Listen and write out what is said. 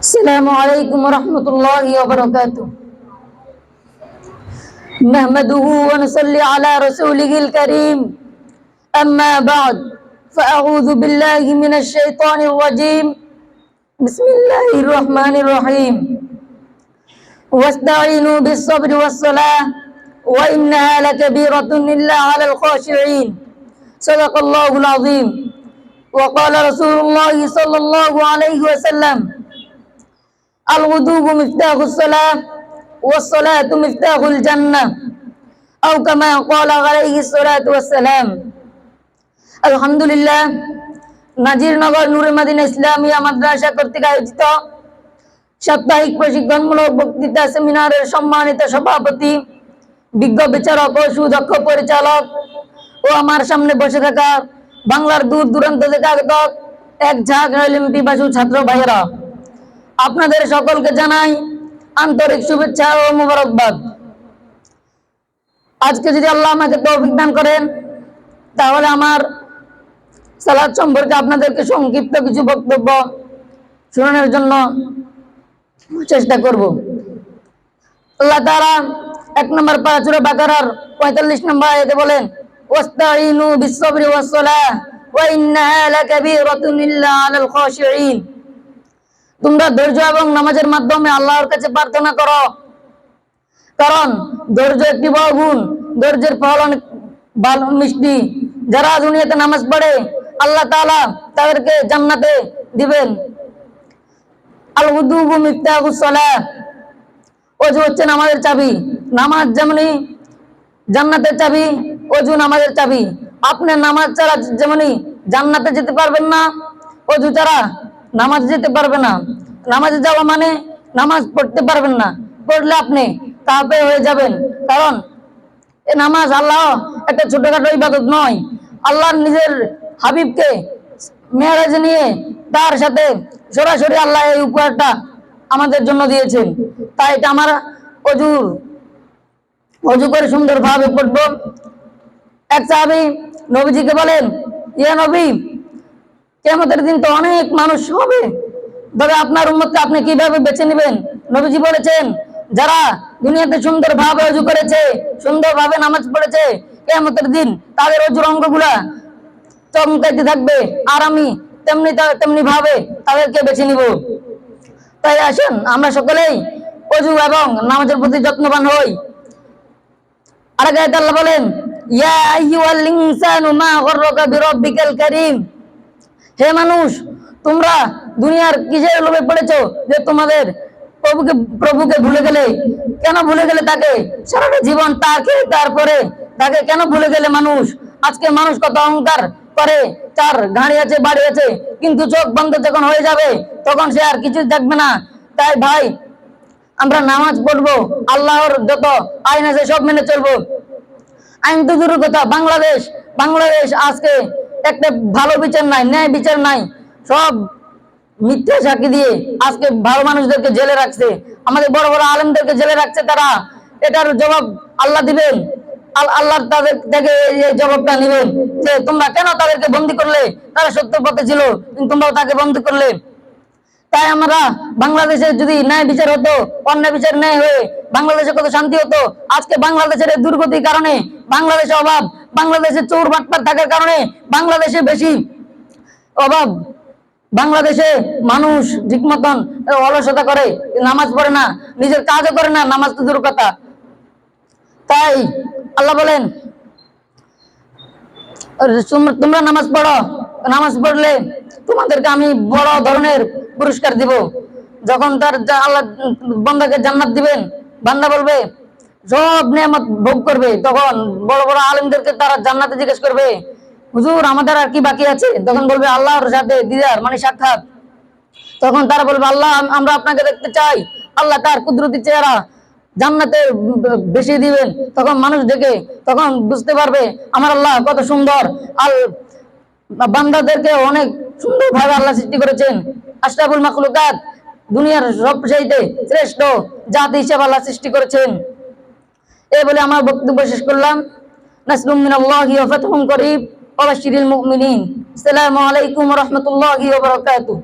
السلام عليكم ورحمة الله وبركاته. نحمده ونصلي على رسوله الكريم. أما بعد فأعوذ بالله من الشيطان الرجيم. بسم الله الرحمن الرحيم. واستعينوا بالصبر والصلاة وإنها لكبيرة إلا على الخاشعين. صدق الله العظيم. وقال رسول الله صلى الله عليه وسلم: الوضوء مفتاح الصلاة والصلاة مفتاح الجنة أو كما قال عليه الصلاة والسلام. আলহামদুলিল্লাহ, নাজিরনগর নূরে মদিনা ইসলামিয়া মাদ্রাসা কর্তৃক আয়োজিত সাপ্তাহিক প্রশিক্ষণমূলক বক্তৃতা সেমিনারের সম্মানিত সভাপতি, বিজ্ঞ বিচারক ও সুদক্ষ পরিচালক ও আমার সামনে বসে থাকা বাংলার দূর দূরান্ত থেকে আগত এক ঝাঁক পিপাসু ছাত্র ভাইয়েরা, আপনাদের সকলকে জানাই আন্তরিক শুভেচ্ছা ও মোবারকবাদ। আজকে যদি আল্লাহ আমাকে তৌফিক দান করেন, তাহলে আমার সালাত সম্পর্কে আপনাদেরকে সংক্ষিপ্ত কিছু বক্তব্য শোনানোর জন্য চেষ্টা করব। আল্লাহ তাআলা 1 নম্বর পারা সূরা বাকারার 45 নম্বর আয়াতে বলেন: ওয়াস্তাঈনু বিস-সাবরি ওয়াস-সালাহ ওয়া ইন্নাহা লাকাবীরাতুন ইল্লা আলাল খাশিঈন। তোমরা ধৈর্য এবং নামাজের মাধ্যমে আল্লাহর কাছে প্রার্থনা করো, কারণ ধৈর্য একটি বড় গুণ। ধৈর্যের ফল অনেক ভালো মিষ্টি। যারা দুনিয়াতে নামাজ পড়ে আল্লাহ তাআলা তাদেরকে জান্নাতে দিবেন। আল উযু মিফতাহুস সালাহ, ওযু হচ্ছে নামাজের চাবি। নামাজ যেমনি জান্নাতের চাবি, ওযু নামাজের চাবি। আপনি নামাজ ছাড়া যেমনি জান্নাতে যেতে পারবেন না, ওযু ছাড়া নামাজ যেতে পারবে না। নামাজে যাওয়া মানে নামাজ পড়তে পারবেন না, পড়লে আপনি কাফের হয়ে যাবেন। কারণ এই নামাজ আল্লাহ একটা ছোটখাটো ইবাদত নয়। আল্লাহর নিজের হাবিবকে মেরাজে নিয়ে তার সাথে সরাসরি আল্লাহ এই উপহারটা আমাদের জন্য দিয়েছেন। তাই এটা আমার অজু করে সুন্দরভাবে পড়ব। এক সাহাবী নবীজিকে বলেন: ইয়া নবী, কিয়ামতের দিন তো অনেক মানুষ হবে, তবে আপনার উম্মতকে আপনি কিভাবে বেছে নেবেন? নবীজি বলেছেন, যারা দুনিয়াতে সুন্দরভাবে ওযু করেছে, সুন্দরভাবে নামাজ পড়েছে, কিয়ামতের দিন তাদের ওযুর অঙ্গগুলা চমকাইতে থাকবে, আর আমি তেমনি ভাবে তাদেরকে বেছে নিব। তাই আসেন আমরা সকলেই ওযু এবং নামাজের প্রতি যত্নবান হই। আরেক আয়াতে আল্লাহ বলেন: ইয়া আইয়ুহাল ইনসানু মা গররাকা বিরাব্বিকাল কারীম। হে মানুষ, তোমরা দুনিয়ার কিসের লোভে পড়েছো যে তোমাদের প্রভুকে ভুলে গেলে? কেন ভুলে গেলে তাকে? সারাটা জীবন তারপরে তাকে কেন ভুলে গেলে মানুষ? আজকে মানুষ কত অহংকার করে, তার গাড়ি আছে, বাড়ি আছে, কিন্তু চোখ বন্ধ যখন হয়ে যাবে তখন সে আর কিছু দেখবে না। তাই ভাই, আমরা নামাজ পড়বো, আল্লাহর যত আইন আছে সব মেনে চলবো। আইন তো দূরের কথা, বাংলাদেশ আজকে একটা ভালো বিচার নাই, ন্যায় বিচার নাই। সব মিথ্যা সাক্ষী দিয়ে আজকে ভালো মানুষদেরকে জেলে রাখছে, আমাদের বড় বড় আলেমদেরকে জেলে রাখছে। তারা এটার জবাব আল্লাহ দিবেন। আল্লাহ তাদের থেকে এই জবাবটা নেবেন যে তোমরা কেন তাদেরকে বন্দী করলে? তারা সত্য পথে ছিল, কিন্তু তোমরাও তাকে বন্দী করলে। তাই আমরা বাংলাদেশে যদি ন্যায় বিচার হতো, অন্যায় বিচার ন্যায় হয়ে বাংলাদেশে কত শান্তি হতো। আজকে বাংলাদেশের দুর্গতির কারণে, বাংলাদেশে অভাব, বাংলাদেশে চোর বাটপার থাকার কারণে বাংলাদেশে বেশি অভাব। বাংলাদেশে মানুষ ঠিক মতন অলসতা করে, নামাজ পড়ে না, নিজের কাজও করে না, নামাজ তো দূর কথা। তাই আল্লাহ বলেন, তোমরা নামাজ পড়ো, নামাজ পড়লে তোমাদেরকে আমি বড় ধরনের পুরস্কার দিব। যখন তার আল্লাহ বান্দাকে জান্নাত দিবেন, বান্দা বলবে সব নিয়ামত ভোগ করবে, তখন বড় বড় আলেমদেরকে তারা জান্নাতে জিজ্ঞেস করবে, হুজুর আমাদের আর কি বাকি আছে? তখন বলবে আল্লাহর সাথে দিদার মানে সাক্ষাৎ। তখন তারা বলবে আল্লাহ আমরা আপনাকে দেখতে চাই। আল্লাহ তার কুদরতি চেহারা জান্নাতে বেশি দিবেন। তখন মানুষ দেখে তখন বুঝতে পারবে আমার আল্লাহ কত সুন্দর। বান্দাদেরকে অনেক সুন্দর ভাবে আল্লাহ সৃষ্টি করেছেন। আশরাফুল মাখলুকাত, দুনিয়ার সবচেয়ে শ্রেষ্ঠ জাতি হিসেবে আল্লাহ সৃষ্টি করেছেন। এই বলে আমার বক্তব্য শেষ করলাম। নাসরুম মিনাল্লাহি ওয়া ফাতহুন করিব ওয়া বাশশিরিল মুমিনিন। আসসালামু আলাইকুম ওয়া রাহমাতুল্লাহি ওয়া বারাকাতুহু।